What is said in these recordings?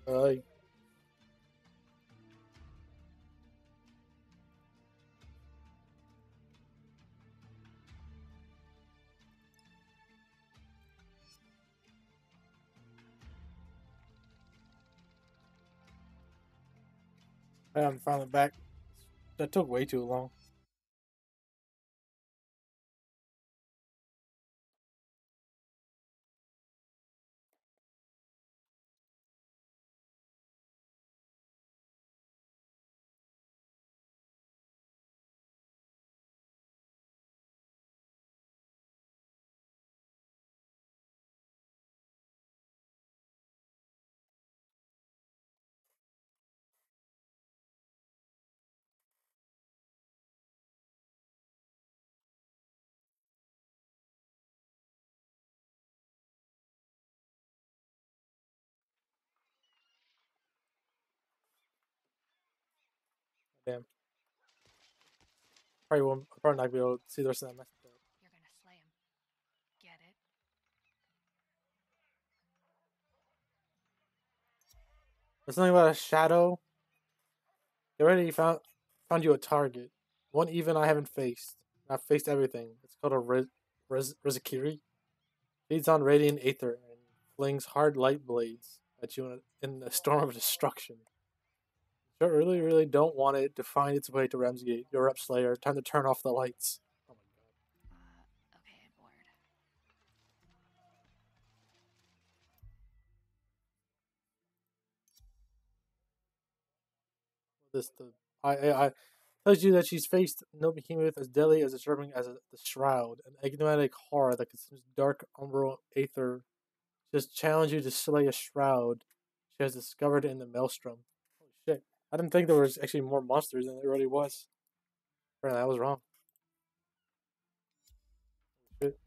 Uh, I'm finally back. That took way too long. Damn. Probably not be able to see the rest of that mess. You're gonna slay him. Get it? There's something about a shadow. They already found you a target. One even I haven't faced. I've faced everything. It's called a Rizikiri. Feeds on radiant aether and flings hard light blades at you in a storm of destruction. You really, really don't want it to find its way to Ramsgate. You're up, Slayer. Time to turn off the lights. Oh my god. Okay, bored. This the I tells you that she's faced no behemoth as deadly as disturbing as the Shroud, an enigmatic horror that consumes dark umbral aether. Just challenge you to slay a Shroud she has discovered in the Maelstrom. Holy shit! I didn't think there was actually more monsters than there already was. Apparently, I was wrong. Shit.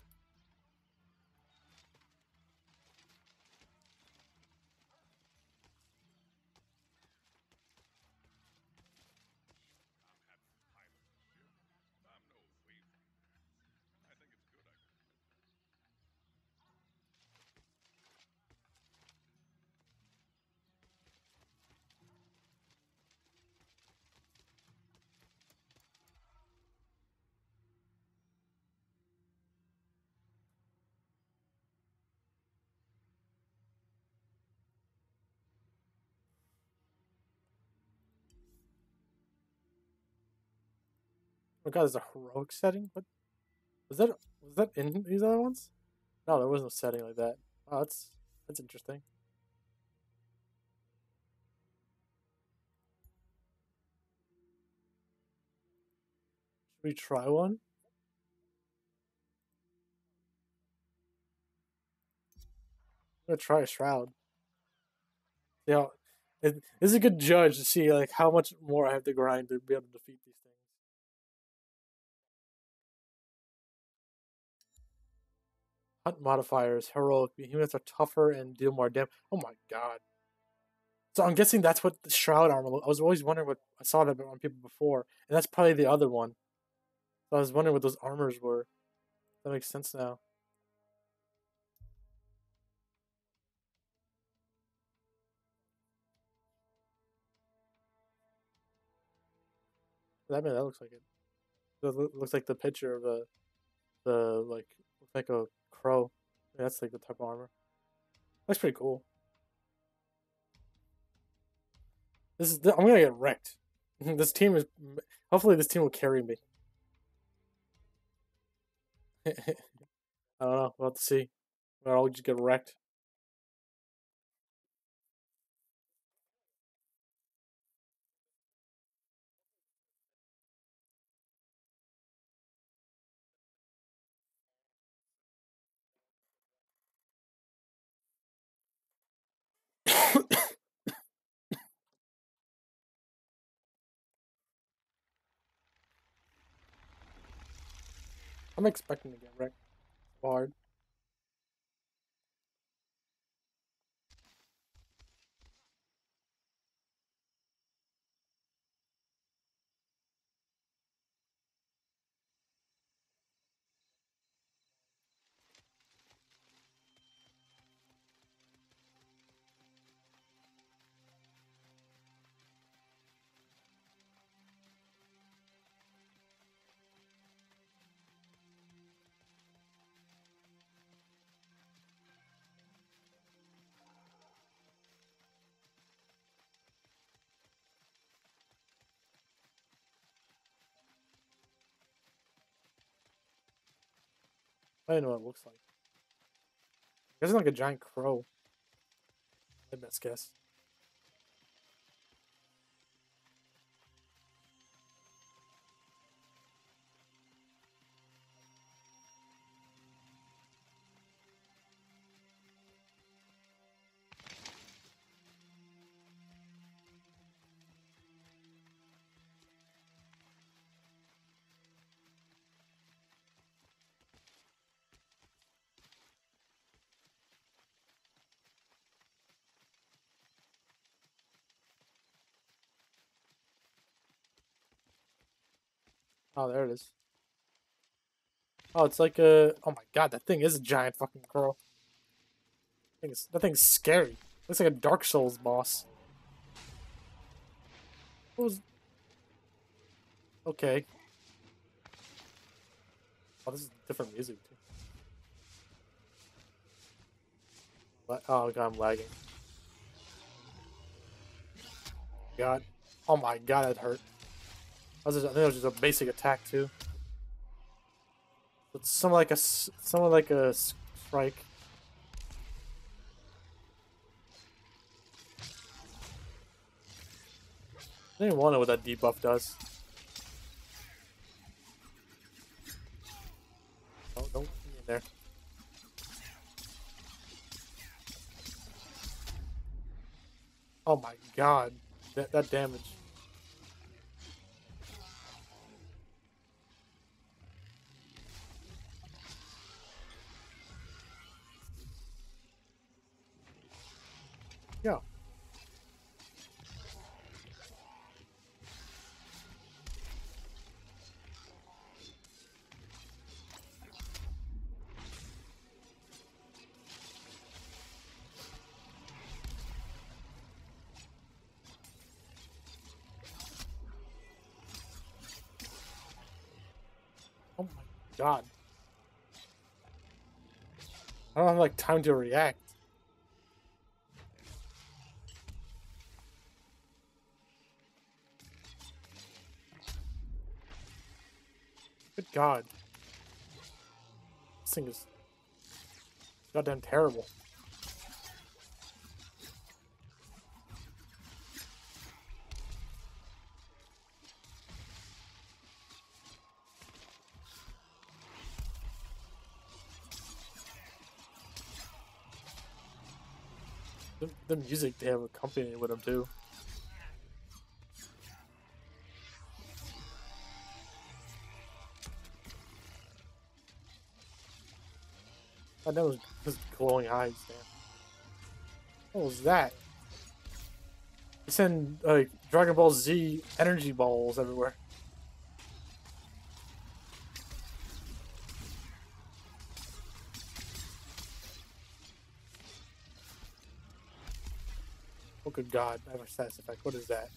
Oh god, there's a heroic setting. What was that? Was that in these other ones? No, there was no setting like that. Oh, that's interesting. Should we try one? I'm gonna try a Shroud. Yeah, this is a good judge to see like how much more I have to grind to be able to defeat these things. Hunt modifiers, heroic. Behemoths are tougher and deal more damage. Oh my god. So I'm guessing that's what the Shroud armor. I was always wondering what I saw that on people before, and that's probably the other one. So I was wondering what those armors were. That makes sense now. That looks like it. Looks like the picture of the like looks like a crow. Yeah, that's like the type of armor. That's pretty cool. I'm gonna get wrecked. This team is hopefully this team will carry me. I don't know. We'll have to see. Or I'll just get wrecked. I'm expecting to get wrecked hard. I don't know what it looks like. It doesn't like a giant crow. My best guess. Oh, there it is. Oh, it's like a. Oh my god, that thing is a giant fucking crow. That thing's scary. Looks like a Dark Souls boss. What was. Okay. Oh, this is different music too. Oh god, I'm lagging. God. Oh my god, that hurt. I think it was just a basic attack too. It's somewhat like a strike. I don't even want to know what that debuff does. Oh, don't get me in there. Oh my god, that damage. Yeah. Oh my god. I don't have like time to react. Good god. This thing is goddamn terrible. The music they have accompanied with them too. God, that was just glowing eyes, damn. What was that? They send like Dragon Ball Z energy balls everywhere. Oh good god, I have a status effect. What is that?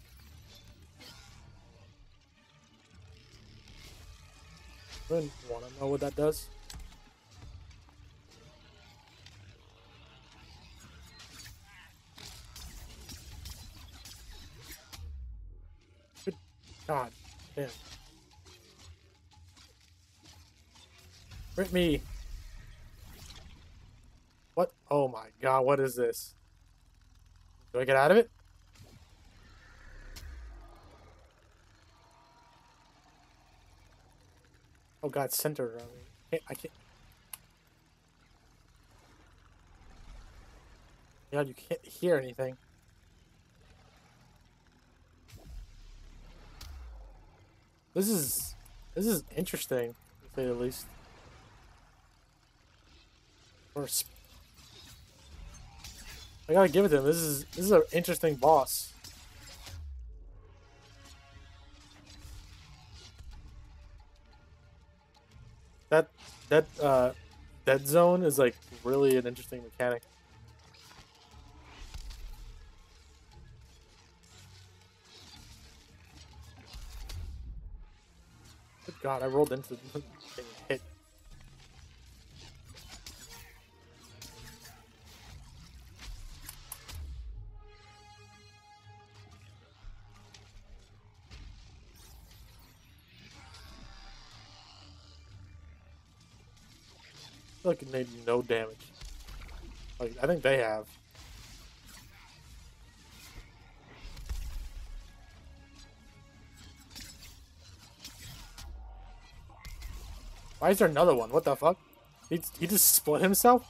I don't want to know what that does. Good god, damn. Rip me. What? Oh my god, what is this? Do I get out of it? Oh god, it's centered around me. I can't. God, you can't hear anything. This is interesting, to say the least. Or I gotta give it to him. This is an interesting boss. That that dead zone is like really an interesting mechanic. Good god, I rolled into the thing and hit. feel like it made no damage. Like I think they have. Why is there another one? What the fuck? He just split himself?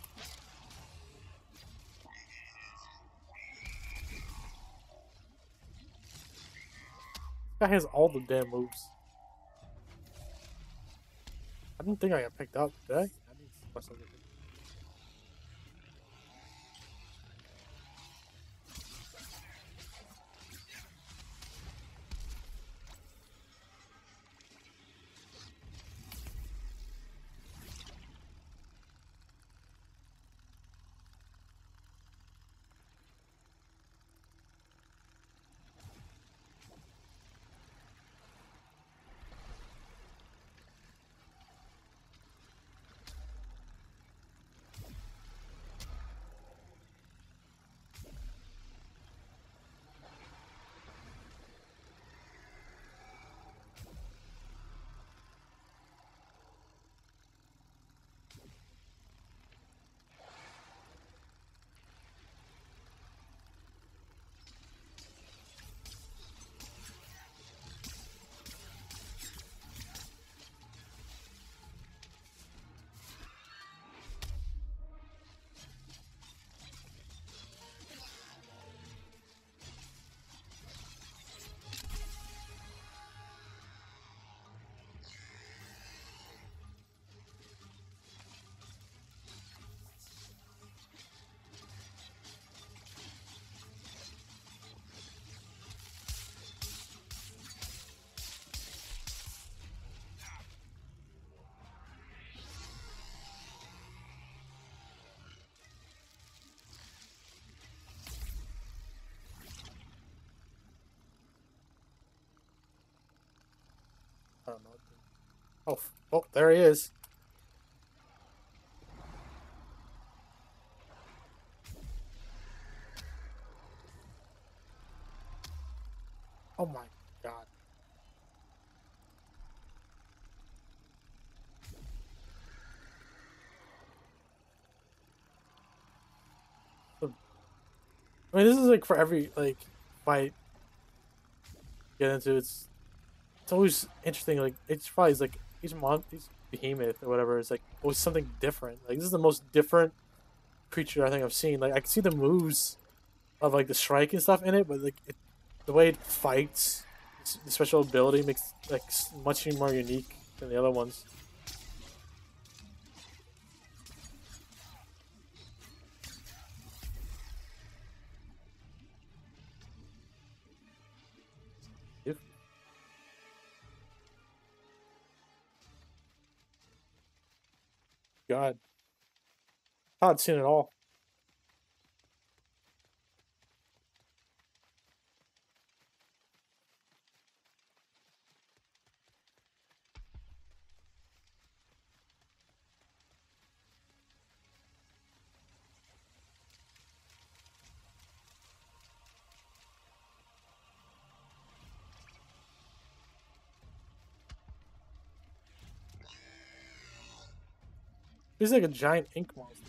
This guy has all the damn moves. I didn't think I got picked up, did I? I need to must have. I don't know. Oh, oh, there he is. Oh my god. I mean, this is like for every like fight you get into. It's always interesting. Like each fight is like each behemoth or whatever is like always something different. Like this is the most different creature I think I've seen. Like I can see the moves of like the strike and stuff in it, but like the way it fights, the special ability makes like much more unique than the other ones. If God, I haven't seen it all. He's like a giant ink monster.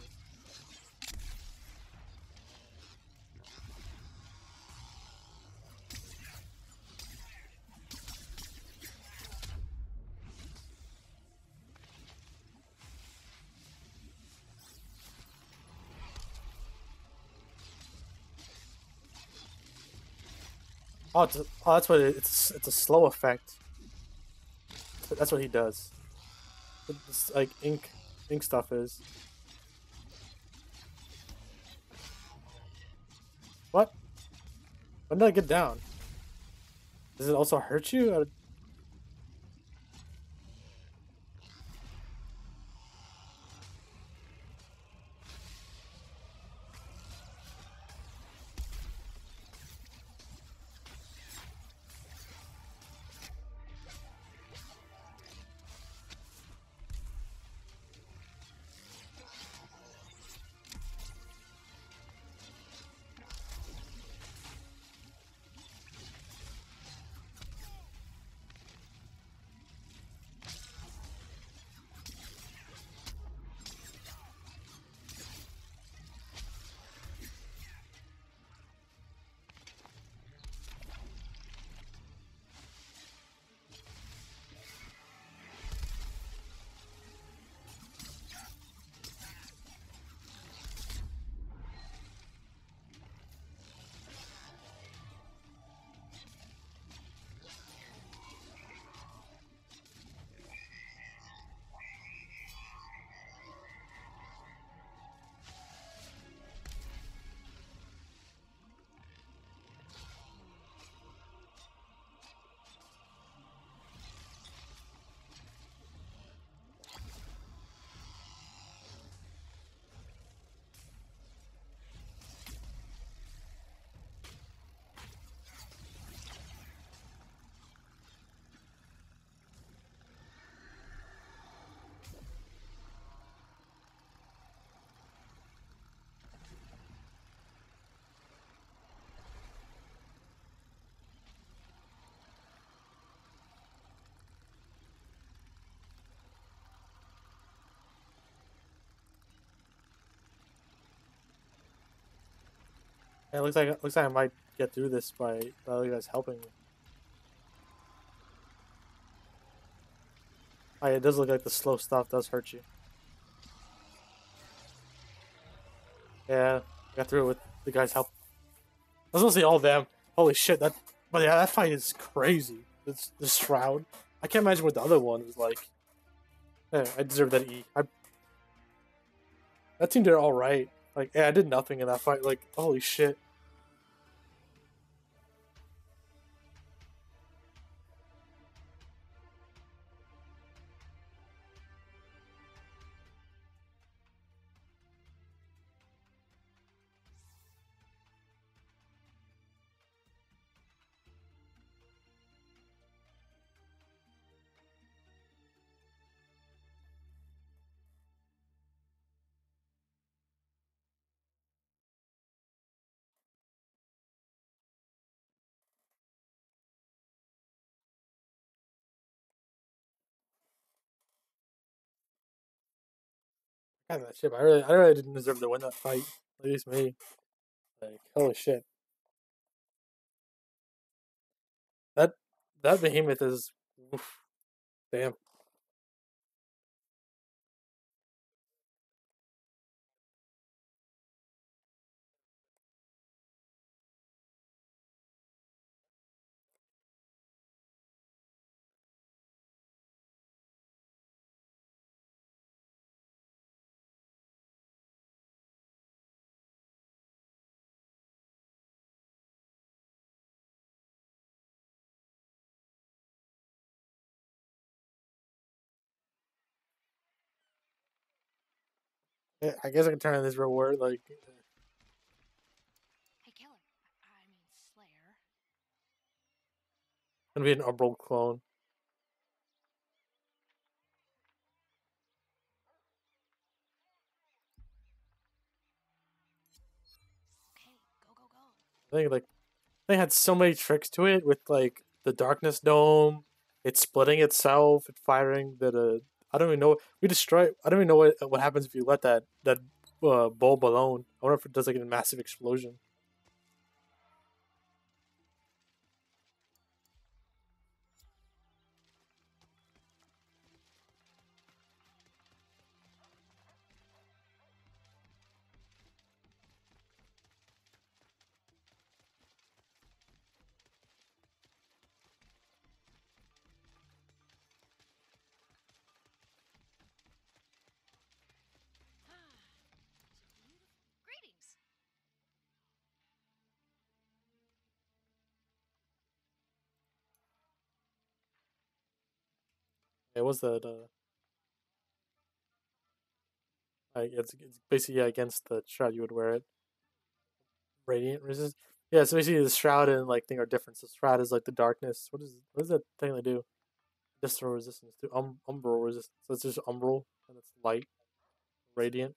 Oh, that's what it's a slow effect. That's what he does. This like ink stuff is. What? When did I get down? Does it also hurt you? It looks like I might get through this by you guys helping me. Oh, yeah, it does look like the slow stuff does hurt you. Yeah, I got through it with the guys help. I was gonna say all of them. Holy shit! But yeah, that fight is crazy. It's the shroud. I can't imagine what the other one was like. Yeah, I deserve that E. That team did all right. Like, yeah, I did nothing in that fight. Like, holy shit. God, that shit. I really didn't deserve to win that fight. At least me. Like, holy shit. That that behemoth is, oof, damn. Yeah, I guess I can turn in this reward. Like, Hey, killer. I mean, Slayer. gonna be an Umbral clone. Okay, go, go, go. I think like they had so many tricks to it with like the darkness dome, it's splitting itself, it firing that I don't even know. We destroy. I don't even know what happens if you let that bulb alone. I wonder if it does like a massive explosion. Greetings. It was that like it's basically, yeah, against the shroud you would wear it. Radiant resist. Yeah, so basically the shroud and like thing are different. So shroud is like the darkness. What does that thing they do? Distal resistance to umbral resistance. So it's just umbral and it's light, radiant.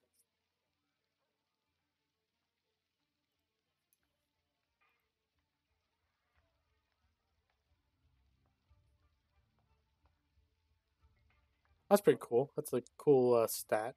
That's pretty cool. That's a cool stat.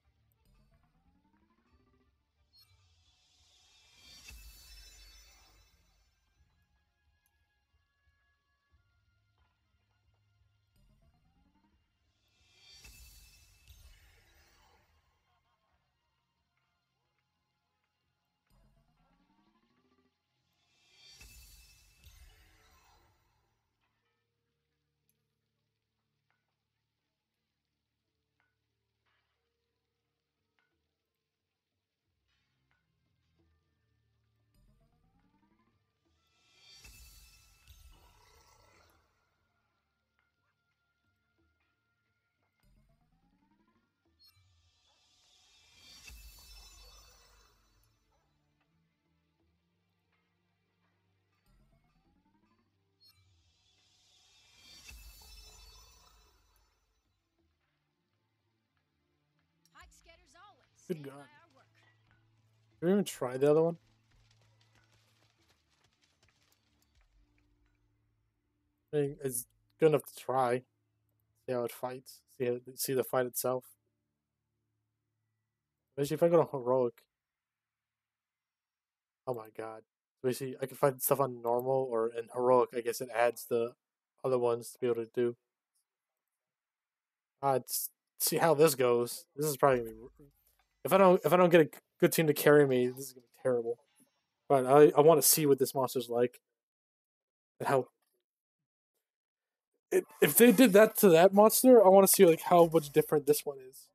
Hike skaters always. Good Stand by god. our work. Have you even tried the other one? I mean, it's good enough to try. See how it fights. See the fight itself. Especially if I go to heroic. Oh my god. Basically, I can find stuff on normal or in heroic. I guess it adds the other ones to be able to do. Let's see how this goes. This is probably gonna be if I don't get a good team to carry me, this is gonna be terrible. But I want to see what this monster's like and how if they did that to that monster, I want to see like how much different this one is.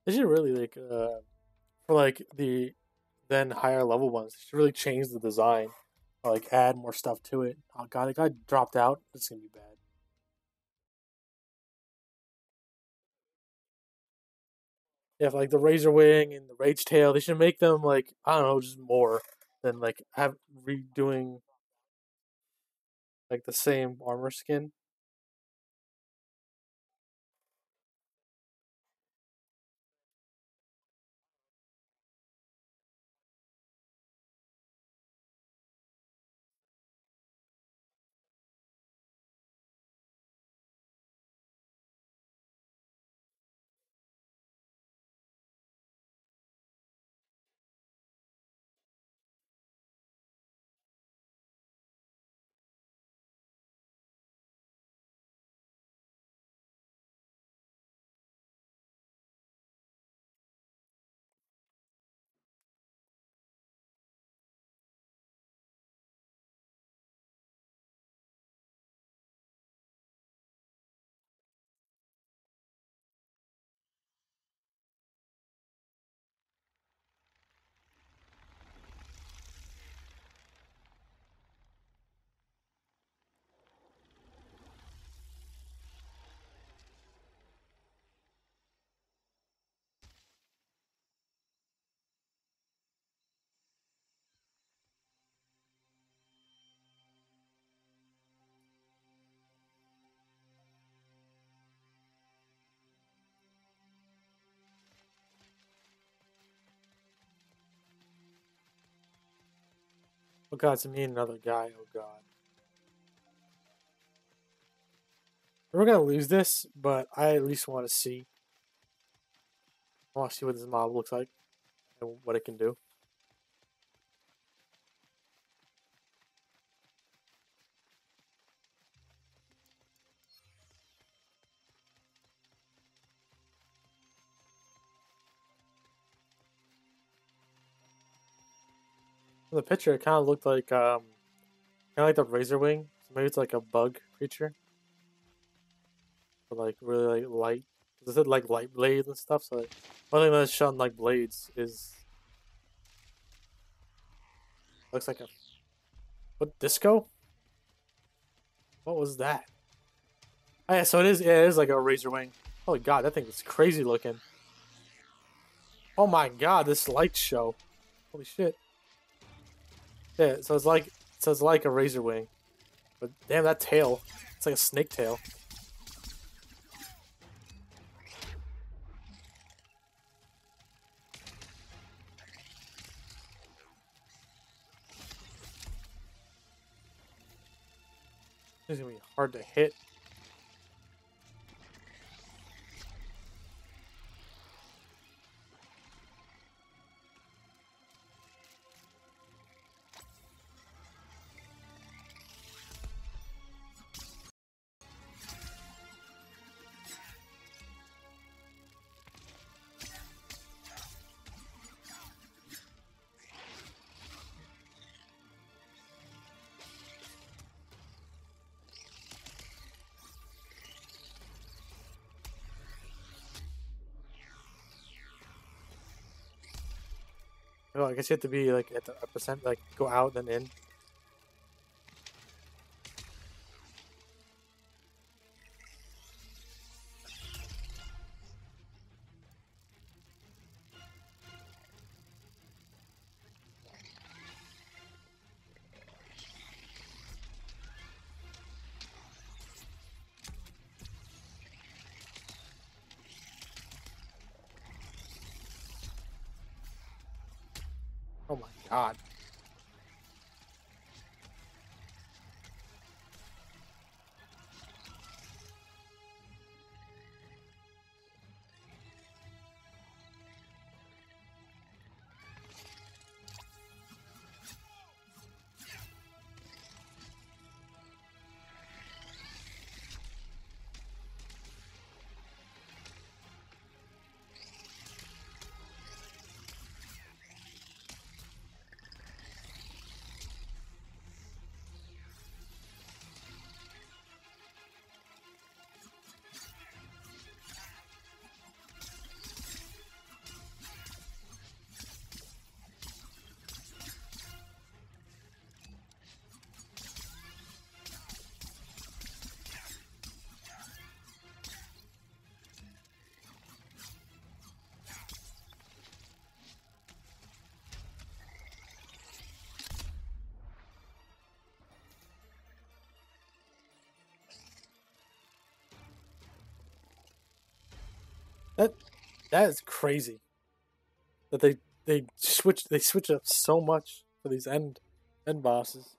They should really like for like the then higher level ones. They should really change the design or like add more stuff to it. Oh god, it got dropped out. This is gonna be bad. Yeah, for, like the Razor Wing and the Rage Tail, they should make them like I don't know, just more than like have redoing like the same armor skin. Oh god, it's me and another guy. Oh god. We're gonna lose this, but I at least want to see. I want to see what this mob looks like and what it can do. In the picture, it kind of looked like kind of like the Razor Wing. So maybe it's like a bug creature, but like really like light. Is it like light blades and stuff? So like, one thing that's shown like blades is looks like a what disco? What was that? Oh, yeah, so it is. Yeah, it is like a Razor Wing. Holy god, that thing is crazy looking. Oh my god, this light show. Holy shit. Yeah, so it's like a Razor Wing, but damn that tail. It's like a snake tail. It's gonna be hard to hit. Oh, I guess you have to be like at the a percent, like go out and in. Oh my god. That that is crazy. That they switch up so much for these end bosses.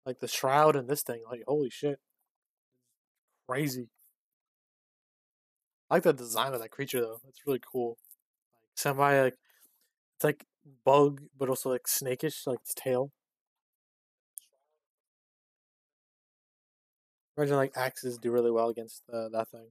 Like the shroud and this thing, like holy shit. Crazy. I like the design of that creature though. It's really cool. Like semi like it's like bug but also like snakish, like its tail. Imagine like axes do really well against that thing.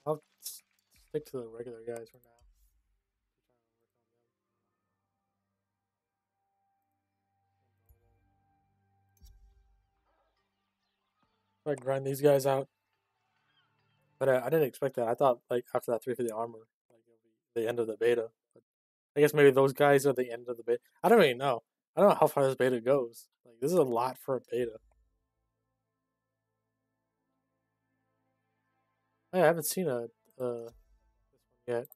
I'll stick to the regular guys for now. Try to grind these guys out. But I didn't expect that. I thought like after that 350 armor, like it'll be the end of the beta. But I guess maybe those guys are the end of the beta. I don't really know. I don't know how far this beta goes. Like this is a lot for a beta. I haven't seen this one yet.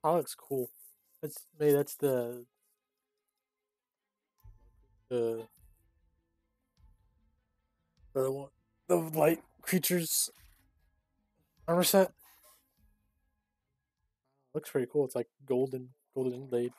That looks cool. That's maybe that's the the one the light creatures armor set. Looks pretty cool. It's like golden inlaid.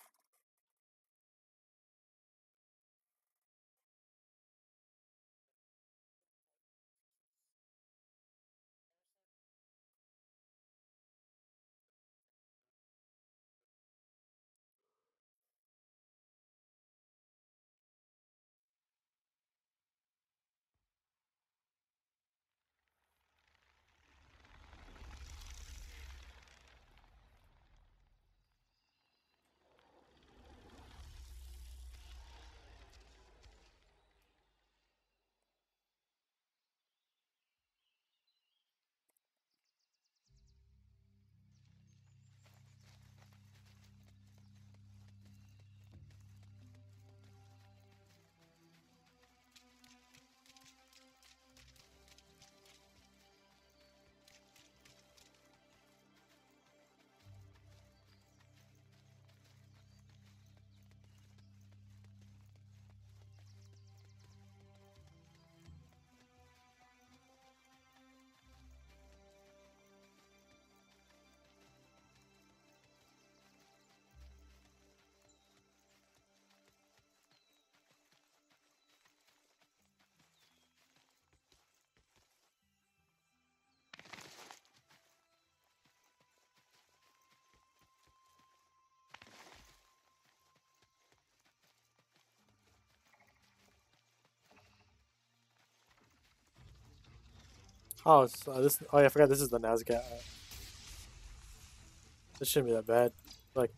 Oh, this. Oh yeah, I forgot this is the Nazca. This shouldn't be that bad. Like,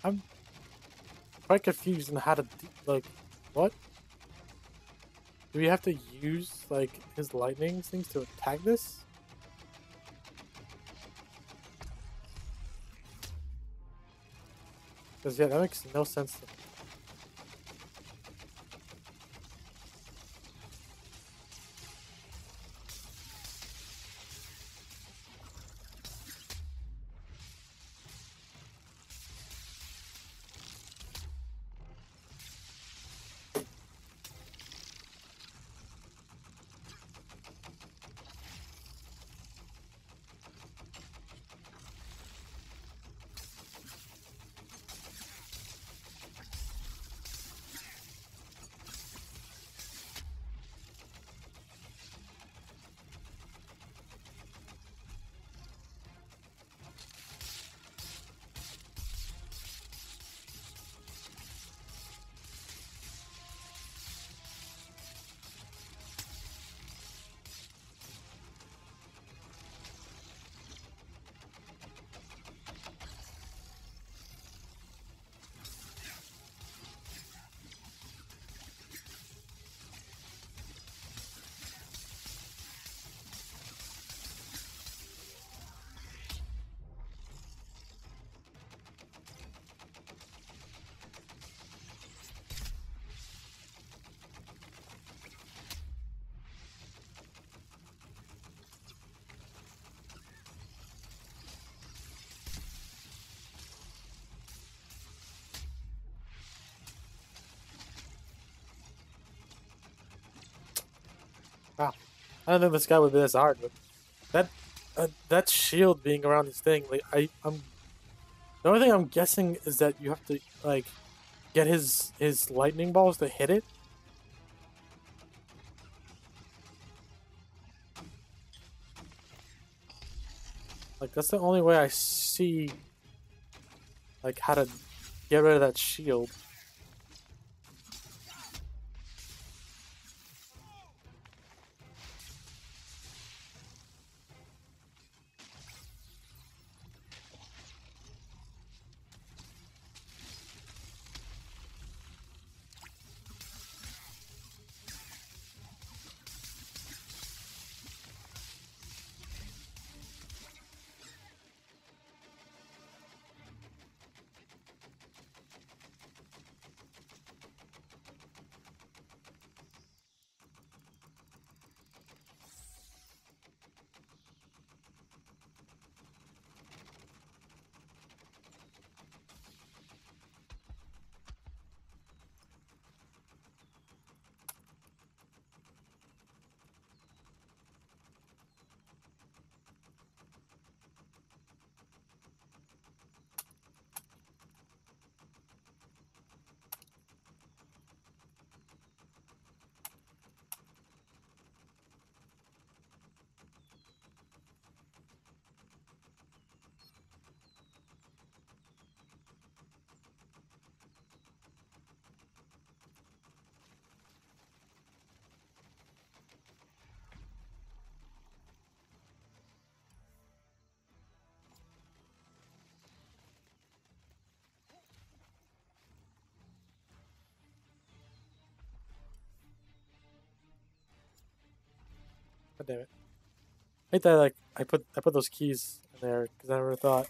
I'm quite confused on how to like. What? Do we have to use like his lightning things to attack this? Because yeah, that makes no sense. Wow. I don't think this guy would be this hard, but that that shield being around his thing, like I'm the only thing I'm guessing is that you have to like get his lightning balls to hit it. Like that's the only way I see like how to get rid of that shield. God damn it! I hate that like I put those keys in there because I never thought.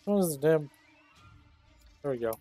What was the damn? There we go.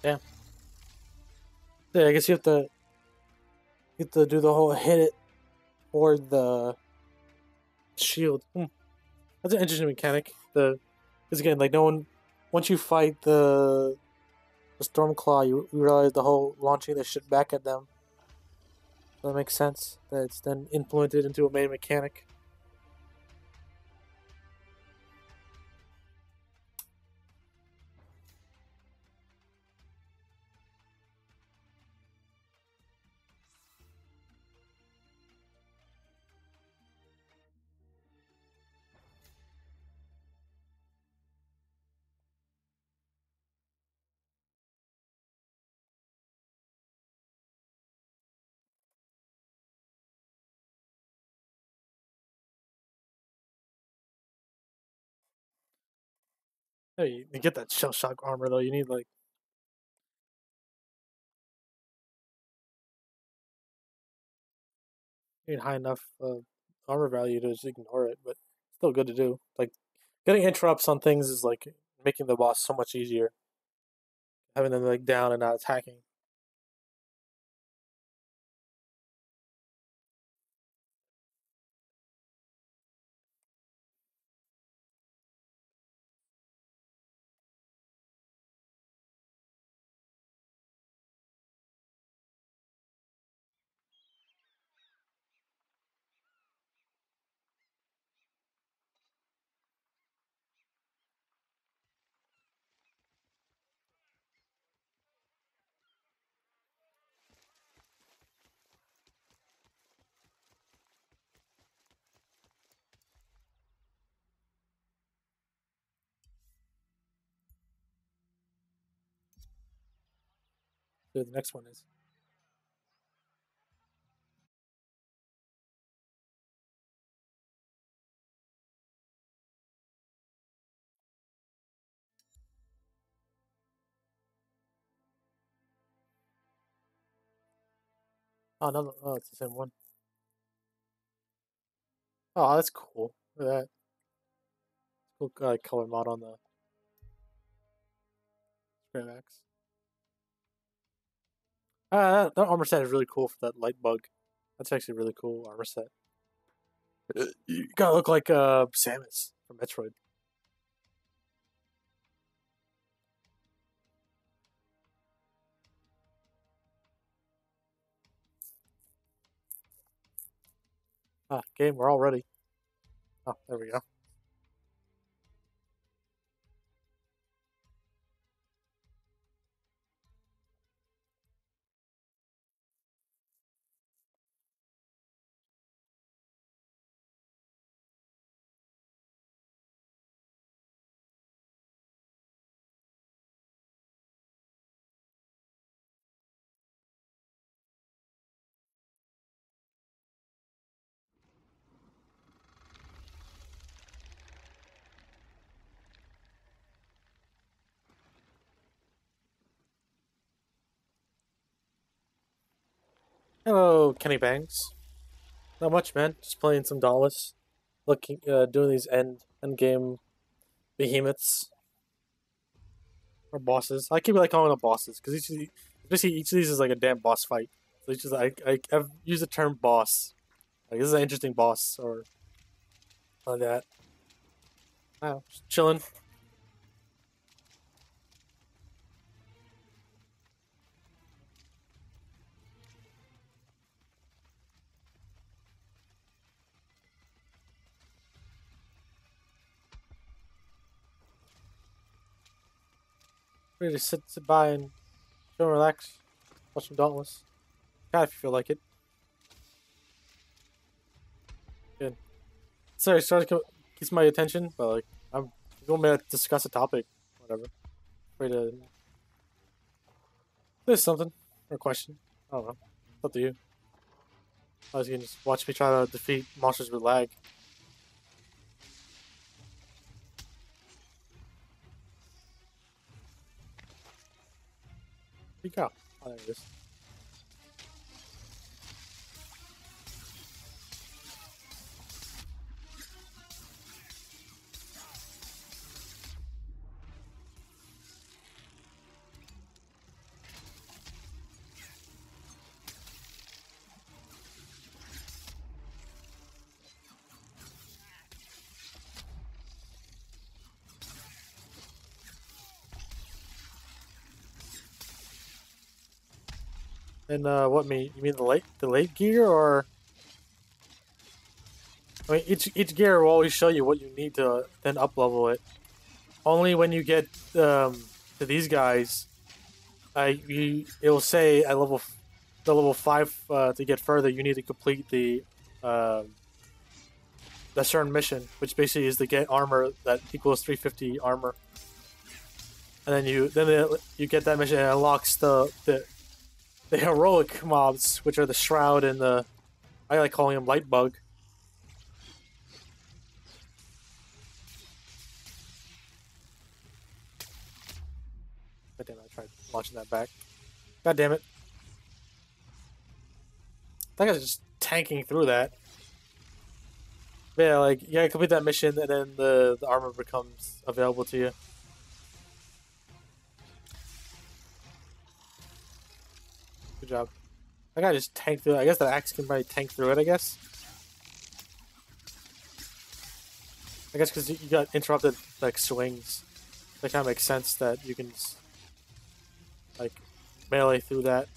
Damn. Yeah, I guess you have to do the whole hit it or the shield. That's an interesting mechanic. Because again, like no one, once you fight the Stormclaw, you realize the whole launching the shit back at them. So that makes sense. That it's then implemented into a main mechanic. Yeah, you get that shell shock armor though. You need high enough armor value to just ignore it, but still good to do. Like getting interrupts on things is like making the boss so much easier. Having them like down and not attacking. So the next one is. Oh no! Oh, it's the same one. Oh, that's cool. Look at that cool color mod on the Scram Axe. That armor set is really cool for that light bug. That's actually a really cool armor set. You gotta look like Samus from Metroid. Ah, game, we're all ready. Oh, there we go. Hello, Kenny Bangs. Not much, man. Just playing some Dauntless. Looking, doing these end game behemoths or bosses. I keep like calling them bosses because each of these is like a damn boss fight. So each is I've used the term boss. Like this is an interesting boss or like that. Wow, just chilling. Ready to sit by and chill and relax. Watch some Dauntless. God, if you feel like it. Good. Sorry, keeps my attention, but like you want me to discuss a topic, whatever. Ready to there's something or a question. I don't know. It's up to you. I was gonna just watch me try to defeat monsters with lag. Where'd you go? Oh, there it is. And what mean? You mean the late gear or? I mean, each gear will always show you what you need to then up level it. Only when you get to these guys, it will say at the level 5 to get further, you need to complete uh, the certain mission, which basically is to get armor that equals 350 armor, and then you get that mission and it unlocks the heroic mobs, which are the shroud and the I like calling them light bug. God damn it! I tried launching that back. God damn it! That guy's just tanking through that. Yeah, like you gotta complete that mission, and then the armor becomes available to you. Good job. That guy just tanked through it. I guess the axe can probably tank through it. I guess because you got interrupted like swings. That kind of makes sense that you can just, like melee through that.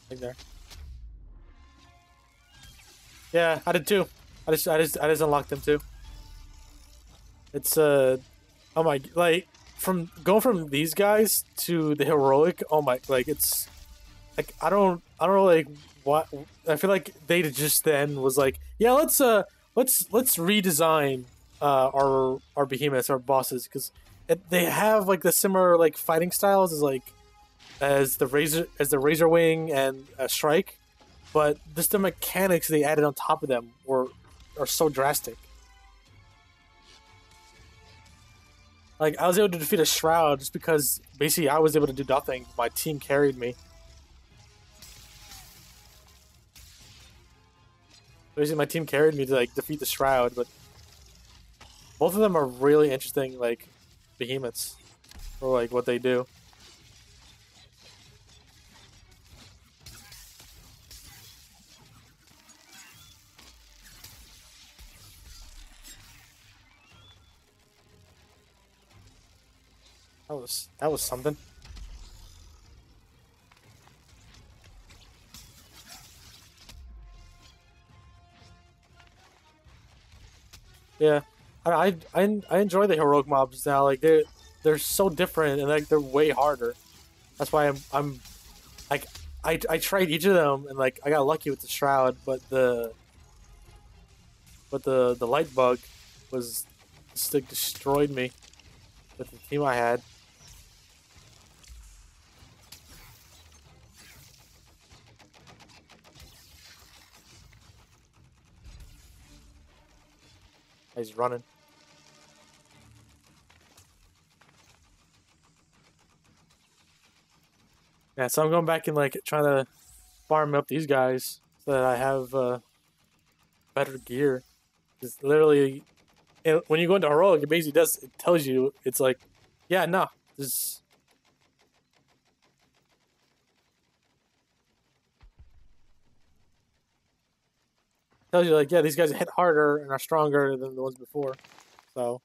Like there. Yeah, I did too. I just unlocked them too. It's oh my, like from going from these guys to the heroic. Oh my, like it's like I don't know like what I feel like they just then was like, yeah, let's redesign our behemoths, our bosses, because they have like the similar like fighting styles as the razor wing and strike, but just the mechanics they added on top of them are so drastic. Like I was able to defeat a shroud just because basically I was able to do nothing. My team carried me. Basically, my team carried me to like defeat the shroud, but both of them are really interesting, like behemoths for like what they do. That was something. Yeah, I enjoy the heroic mobs now. Like they're so different and like they're way harder. That's why like I tried each of them and like I got lucky with the shroud, but the light bug was just like destroyed me with the team I had. He's running. Yeah, so I'm going back and like trying to farm up these guys so that I have better gear. Because literally, when you go into heroic, it basically does. It tells you it's like, yeah, no, this tells you like, yeah, these guys hit harder and are stronger than the ones before. So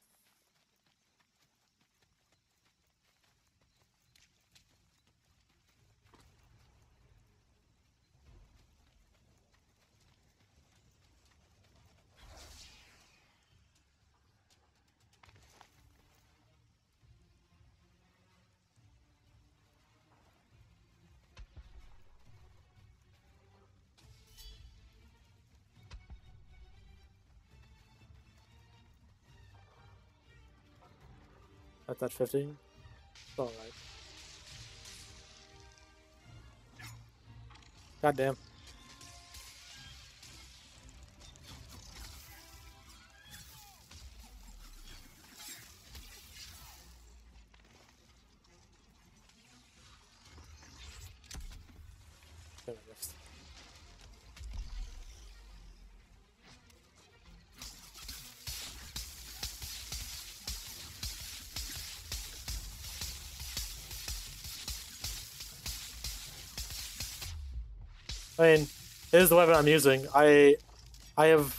that's at 15. It's all right. Goddamn. Damn, I missed. I mean, it is the weapon I'm using. I have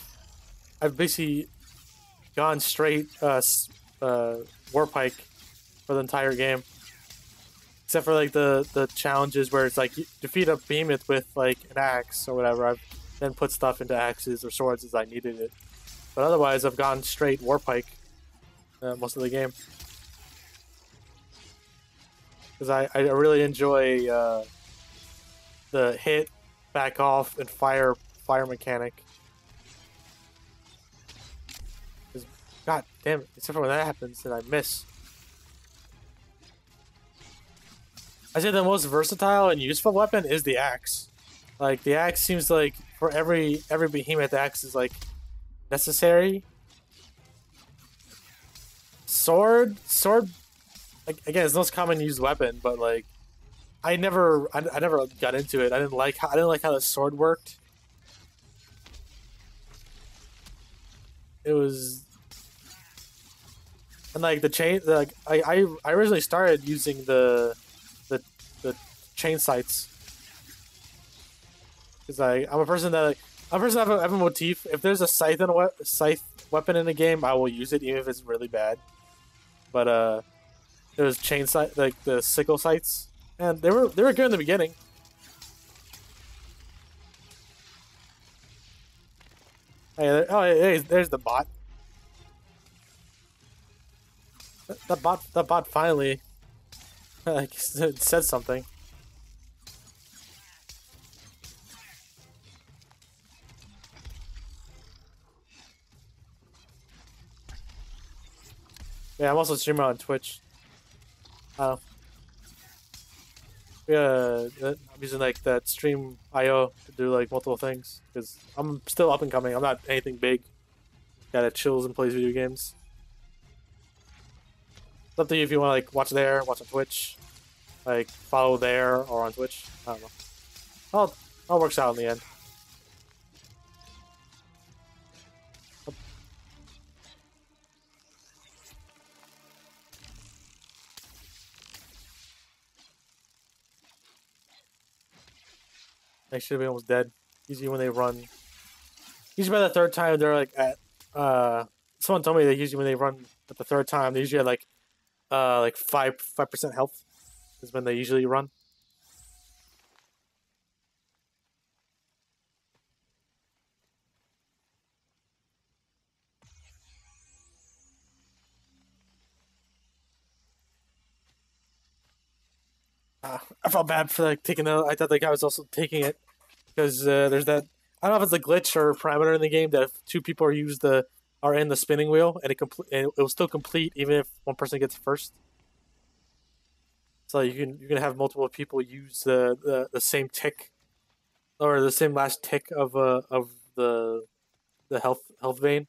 I've basically gone straight warpike for the entire game, except for like the challenges where it's like you defeat a behemoth with like an axe or whatever. I've then put stuff into axes or swords as I needed it, but otherwise I've gone straight warpike most of the game because I really enjoy the hit, back off, and fire mechanic. 'Cause, God damn it! Except for when that happens, then I miss. I say the most versatile and useful weapon is the axe. Like the axe seems like for every behemoth, the axe is like necessary. Sword. Like, again, it's the most common used weapon, but like I never got into it. I didn't like how the sword worked. It was and like the chain. Like I originally started using the the chain sights because I'm a person that I have a motif. If there's a scythe weapon in the game, I will use it even if it's really bad. But there's chain sight like the sickle sights, and they were good in the beginning. Hey, there's the bot. That bot finally like said something. Yeah, I'm also a streamer on Twitch. Uh, I'm using like that stream IO to do like multiple things because I'm still up and coming. I'm not anything big. Guy that chills and plays video games. It's up to you if you want to like watch there, watch on Twitch, like follow there or on Twitch. I don't know. All works out in the end. They should be almost dead. Usually when they run, usually by the third time they're like at. Someone told me that usually when they run at the third time, they usually have like 5% health is when they usually run. I felt bad for like taking it. I thought the guy was also taking it because there's that. I don't know if it's a glitch or a parameter in the game that if two people are in the spinning wheel and it will still complete even if one person gets first. So you can have multiple people use the same tick or the same last tick of the health vein.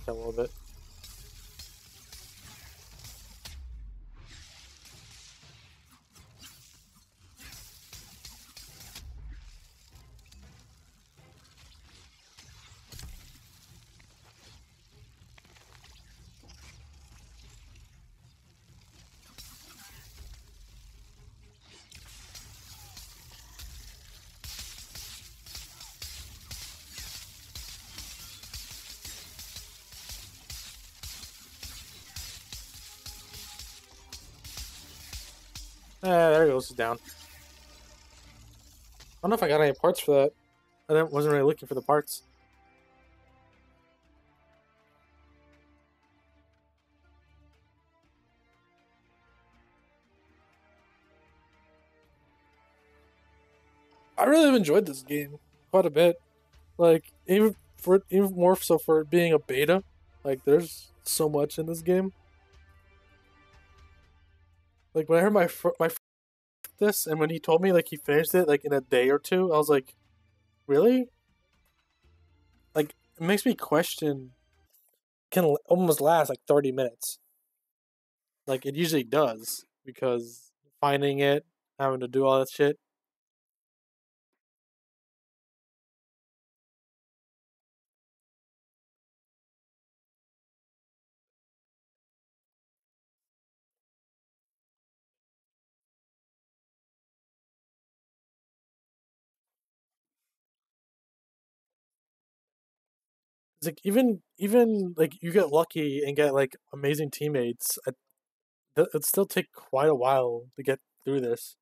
a little bit. There he goes, down. I don't know if I got any parts for that. Wasn't really looking for the parts. I really have enjoyed this game quite a bit. Like even more so for it being a beta. Like there's so much in this game. Like when I heard my this, and when he told me like he finished it like in a day or two, I was like, really? Like it makes me question. Can almost last like 30 minutes. Like it usually does because finding it, having to do all that shit. It's like even like you get lucky and get like amazing teammates. It still take quite a while to get through this.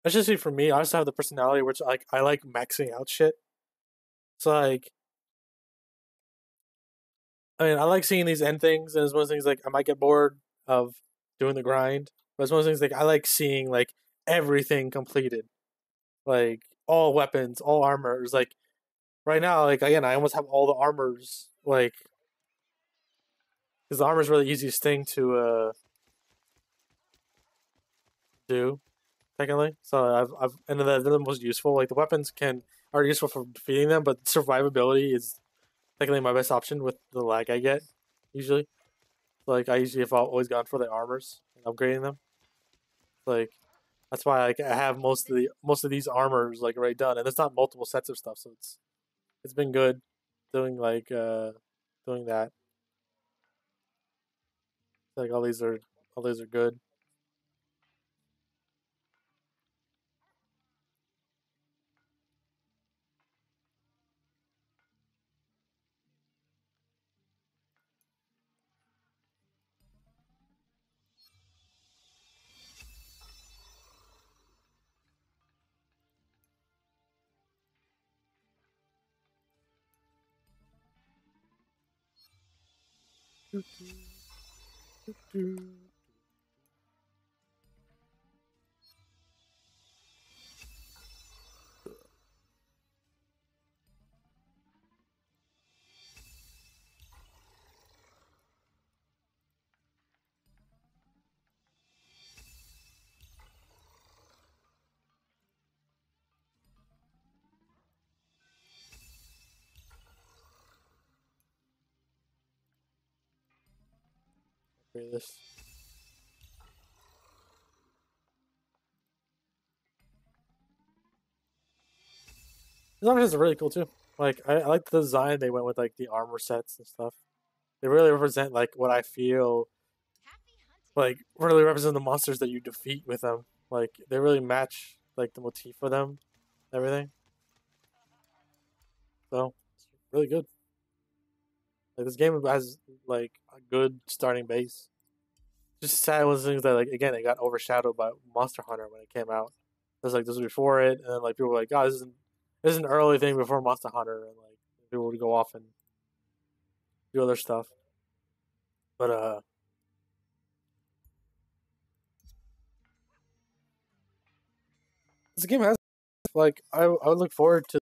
Especially for me, I just have the personality which like I like maxing out shit. So like, I mean, I like seeing these end things, and it's one of those things like I might get bored of doing the grind, but it's one of those things like I like seeing like everything completed, like all weapons, all armors. Like right now, like again, I almost have all the armors, like because the armor is really the easiest thing to do technically. So I've and they're the most useful. Like the weapons can are useful for defeating them, but survivability is technically my best option with the lag I get usually. Like I usually have always gone for the armors and upgrading them. Like that's why like I have most of these armors like already done, and it's not multiple sets of stuff, so it's been good doing like doing that. Like all these are good. This armors are really cool too. Like I like the design they went with, like the armor sets and stuff. They really represent like what I feel Happy hunting. like really represent the monsters that you defeat with them. Like they really match like the motif for them, everything. So it's really good. Like this game has like a good starting base. Just sad was things that like again it got overshadowed by Monster Hunter when it came out. It was like this was before it, and then like people were like, "Oh, this is an early thing before Monster Hunter," and like people would go off and do other stuff. But this game has like I would look forward to